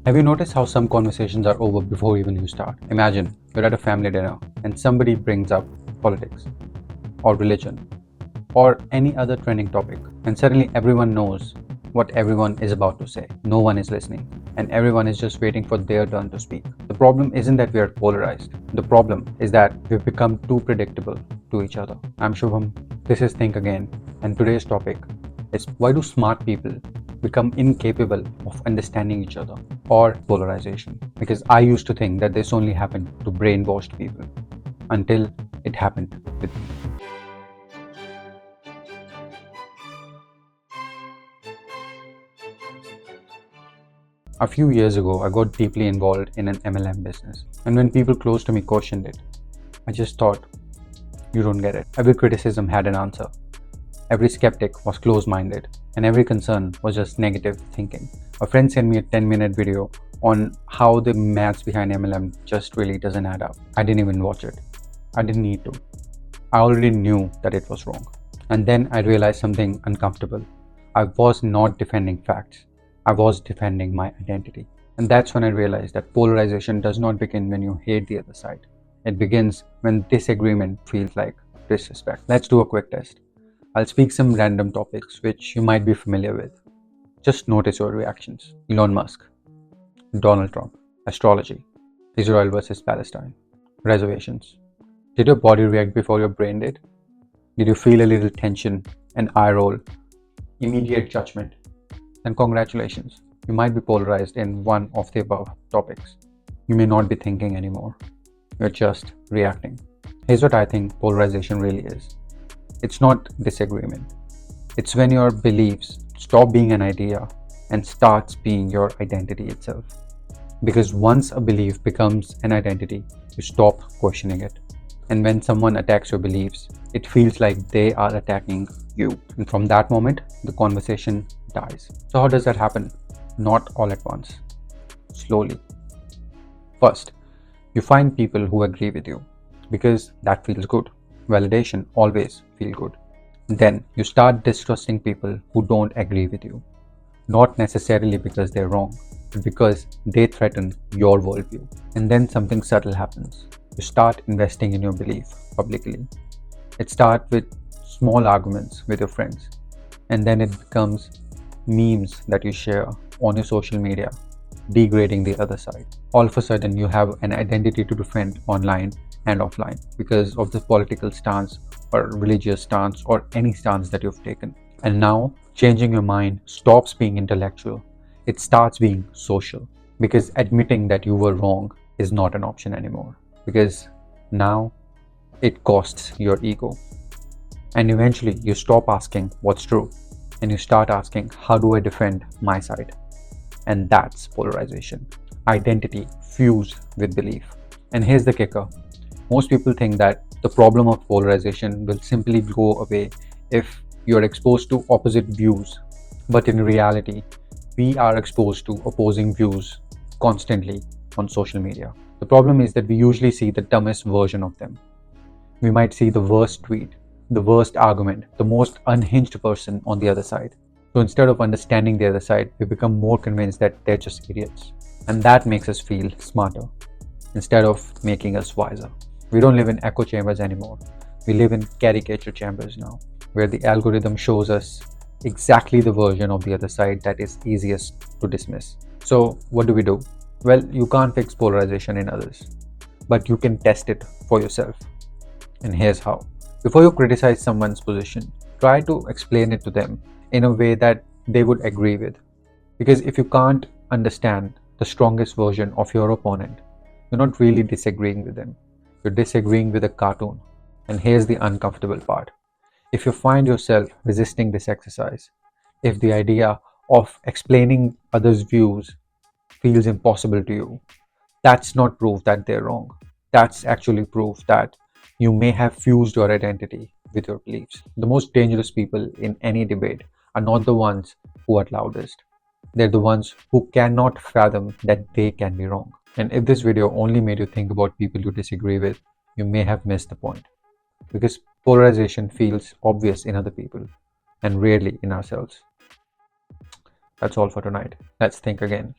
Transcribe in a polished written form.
Have you noticed how some conversations are over before even you start? Imagine you're at a family dinner and somebody brings up politics or religion or any other trending topic, and suddenly everyone knows what everyone is about to say. No one is listening, and everyone is just waiting for their turn to speak. The problem isn't that we are polarized, the problem is that we've become too predictable to each other. I'm Shubham, this is Think Again, and today's topic is why do smart people become incapable of understanding each other, or polarization? Because I used to think that this only happened to brainwashed people until it happened with me. A few years ago, I got deeply involved in an MLM business, and when people close to me questioned it, I just thought, you don't get it. Every criticism had an answer. Every skeptic was close-minded, and every concern was just negative thinking. A friend sent me a 10-minute video on how the maths behind MLM just really doesn't add up. I didn't even watch it. I didn't need to. I already knew that it was wrong. And then I realized something uncomfortable. I was not defending facts. I was defending my identity. And that's when I realized that polarization does not begin when you hate the other side. It begins when disagreement feels like disrespect. Let's do a quick test. I'll speak some random topics which you might be familiar with. Just notice your reactions. Elon Musk, Donald Trump, astrology, Israel versus Palestine, reservations. Did your body react before your brain did? Did you feel a little tension, an eye roll, immediate judgment? Then congratulations, you might be polarized in one of the above topics. You may not be thinking anymore. You're just reacting. Here's what I think polarization really is. It's not disagreement. It's when your beliefs stop being an idea and starts being your identity itself. Because once a belief becomes an identity, you stop questioning it. And when someone attacks your beliefs, it feels like they are attacking you. And from that moment, the conversation dies. So how does that happen? Not all at once. Slowly. First, you find people who agree with you because that feels good. Validation always feels good. Then you start distrusting people who don't agree with you. Not necessarily because they're wrong, but because they threaten your worldview. And then something subtle happens. You start investing in your belief publicly. It starts with small arguments with your friends, and then it becomes memes that you share on your social media, degrading the other side. All of a sudden, you have an identity to defend online and offline because of the political stance or religious stance or any stance that you've taken. And now, changing your mind stops being intellectual, it starts being social, because admitting that you were wrong is not an option anymore, because now it costs your ego. And eventually you stop asking what's true and you start asking, how do I defend my side? And that's polarization. Identity fused with belief. And here's the kicker. Most people think that the problem of polarization will simply go away if you're exposed to opposite views. But in reality, we are exposed to opposing views constantly on social media. The problem is that we usually see the dumbest version of them. We might see the worst tweet, the worst argument, the most unhinged person on the other side. So instead of understanding the other side, we become more convinced that they're just idiots. And that makes us feel smarter instead of making us wiser. We don't live in echo chambers anymore. We live in caricature chambers now, where the algorithm shows us exactly the version of the other side that is easiest to dismiss. So what do? Well, you can't fix polarization in others, but you can test it for yourself. And here's how. Before you criticize someone's position, try to explain it to them in a way that they would agree with. Because if you can't understand the strongest version of your opponent, you're not really disagreeing with them. You're disagreeing with a cartoon. And here's the uncomfortable part. If you find yourself resisting this exercise, if the idea of explaining others' views feels impossible to you, that's not proof that they're wrong. That's actually proof that you may have fused your identity with your beliefs. The most dangerous people in any debate are not the ones who are loudest. They're the ones who cannot fathom that they can be wrong. And if this video only made you think about people you disagree with, you may have missed the point. Because polarization feels obvious in other people and rarely in ourselves. That's all for tonight. Let's think again.